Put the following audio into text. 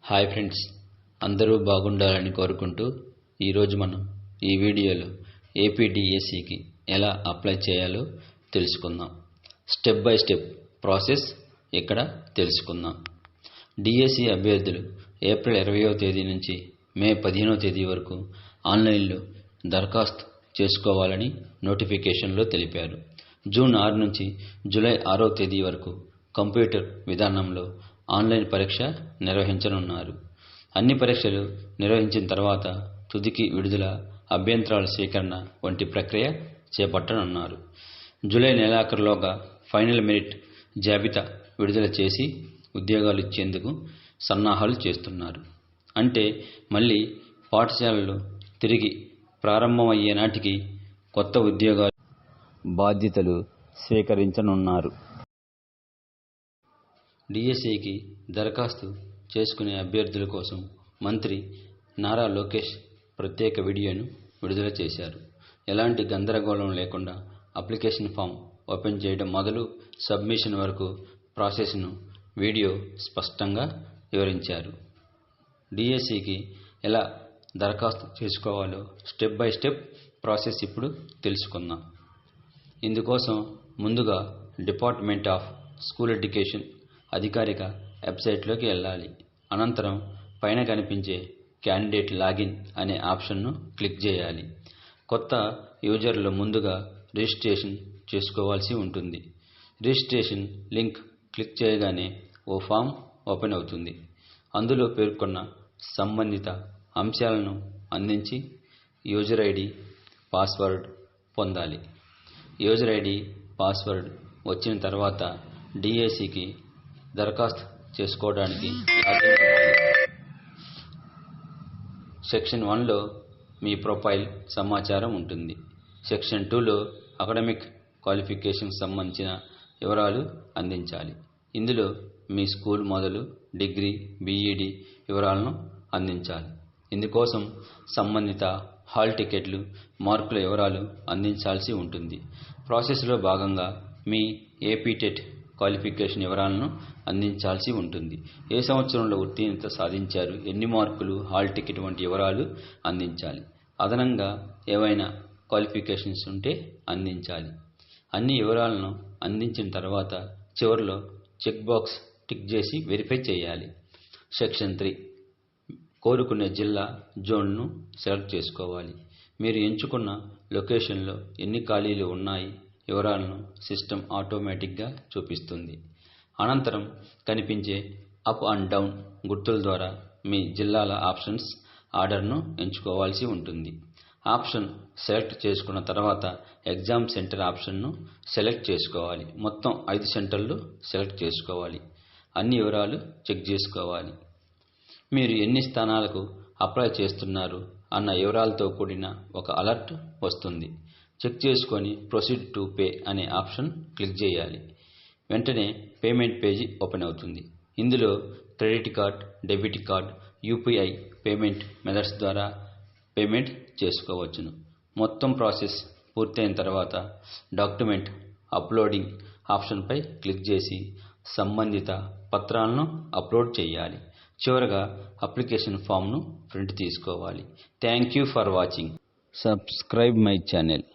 Hi friends, అందరూ బాగుండాలని కోరుకుంటూ ఈరోజు మనం ఈ వీడియోలో ఏపీడిఎస్సికి ఎలా అప్లై చేయాలో తెలుసుకుందాం. స్టెప్ బై స్టెప్ ప్రాసెస్ ఇక్కడ తెలుసుకుందాం. డిఎస్సి అభ్యర్థులు ఏప్రిల్ 20వ తేదీ నుంచి మే 15వ తేదీ వరకు ఆన్లైన్లో దరఖాస్తు చేసుకోవాలని నోటిఫికేషన్లో తెలిపారు. జూన్ 6 నుంచి జూలై 6వ తేదీ వరకు కంప్యూటర్ విధానంలో ఆన్లైన్ పరీక్ష నిర్వహించనున్నారు. అన్ని పరీక్షలు నిర్వహించిన తర్వాత తుదికి విడుదల, అభ్యంతరాల స్వీకరణ వంటి ప్రక్రియ చేపట్టనున్నారు. జూలై నెలాఖరులోగా ఫైనల్ మెరిట్ జాబితా విడుదల చేసి ఉద్యోగాలు ఇచ్చేందుకు సన్నాహాలు చేస్తున్నారు. అంటే మళ్ళీ పాఠశాలలు తిరిగి ప్రారంభమయ్యే నాటికి కొత్త ఉద్యోగాలు, బాధ్యతలు స్వీకరించనున్నారు. డిఎస్సికి దరఖాస్తు చేసుకునే అభ్యర్థుల కోసం మంత్రి నారా లోకేష్ ప్రత్యేక వీడియోను విడుదల చేశారు. ఎలాంటి గందరగోళం లేకుండా అప్లికేషన్ ఫామ్ ఓపెన్ చేయడం మొదలు సబ్మిషన్ వరకు ప్రాసెస్ను వీడియో స్పష్టంగా వివరించారు. డిఎస్సికి ఎలా దరఖాస్తు చేసుకోవాలో స్టెప్ బై స్టెప్ ప్రాసెస్ ఇప్పుడు తెలుసుకుందాం. ఇందుకోసం ముందుగా డిపార్ట్మెంట్ ఆఫ్ స్కూల్ ఎడ్యుకేషన్ అధికారిక వెబ్సైట్లోకి వెళ్ళాలి. అనంతరం పైన కనిపించే క్యాండిడేట్ లాగిన్ అనే ఆప్షన్ను క్లిక్ చేయాలి. కొత్త యూజర్లు ముందుగా రిజిస్ట్రేషన్ చేసుకోవాల్సి ఉంటుంది. రిజిస్ట్రేషన్ లింక్ క్లిక్ చేయగానే ఓ ఫామ్ ఓపెన్ అవుతుంది. అందులో పేర్కొన్న సంబంధిత అంశాలను అందించి యూజర్ ఐడి, పాస్వర్డ్ పొందాలి. యూజర్ ఐడి, పాస్వర్డ్ వచ్చిన తర్వాత డిఎస్సికి దరఖాస్తు చేసుకోవడానికి లాగిన్ అవ్వాలి. సెక్షన్ 1లో మీ ప్రొఫైల్ సమాచారం ఉంటుంది. సెక్షన్ 2లో అకాడమిక్ క్వాలిఫికేషన్ సంబంధించిన వివరాలు అందించాలి. ఇందులో మీ స్కూల్ మొదలు డిగ్రీ, బీఈడి వివరాలను అందించాలి. ఇందుకోసం సంబంధిత హాల్ టికెట్లు, మార్కుల వివరాలు అందించాల్సి ఉంటుంది. ప్రాసెస్లో భాగంగా మీ ఏపీటెట్ క్వాలిఫికేషన్ వివరాలను అందించాల్సి ఉంటుంది. ఏ సంవత్సరంలో ఉత్తీర్ణత సాధించారు, ఎన్ని మార్కులు, హాల్ టికెట్ వంటి వివరాలు అందించాలి. అదనంగా ఏవైనా క్వాలిఫికేషన్స్ ఉంటే అందించాలి. అన్ని వివరాలను అందించిన తర్వాత చివరిలో చెక్ బాక్స్ టిక్ చేసి వెరిఫై చేయాలి. సెక్షన్ 3 కోరుకునే జిల్లా, జోన్ను సెలెక్ట్ చేసుకోవాలి. మీరు ఎంచుకున్న లొకేషన్లో ఎన్ని ఖాళీలు ఉన్నాయి వివరాలను సిస్టమ్ ఆటోమేటిక్గా చూపిస్తుంది. అనంతరం కనిపించే అప్ అండ్ డౌన్ గుర్తుల ద్వారా మీ జిల్లాల ఆప్షన్స్ ఆర్డర్ను ఎంచుకోవాల్సి ఉంటుంది. ఆప్షన్ సెలెక్ట్ చేసుకున్న తర్వాత ఎగ్జామ్ సెంటర్ ఆప్షన్ను సెలెక్ట్ చేసుకోవాలి. మొత్తం 5 సెంటర్లు సెలెక్ట్ చేసుకోవాలి. అన్ని వివరాలు చెక్ చేసుకోవాలి. మీరు ఎన్ని స్థానాలకు అప్లై చేస్తున్నారు అన్న వివరాలతో కూడిన ఒక అలర్ట్ వస్తుంది. చెక్ చేసుకొని ప్రొసీడ్ టు పే అనే ఆప్షన్ క్లిక్ చేయాలి. వెంటనే పేమెంట్ పేజీ ఓపెన్ అవుతుంది. ఇందులో credit card, debit card, UPI payment methods ద్వారా పేమెంట్ చేసుకోవచ్చును. మొత్తం ప్రాసెస్ పూర్తయిన తర్వాత డాక్యుమెంట్ అప్లోడింగ్ ఆప్షన్పై క్లిక్ చేసి సంబంధిత పత్రాలను అప్లోడ్ చేయాలి. చివరగా అప్లికేషన్ ఫామ్ను ప్రింట్ తీసుకోవాలి. Thank you for watching. Subscribe my channel.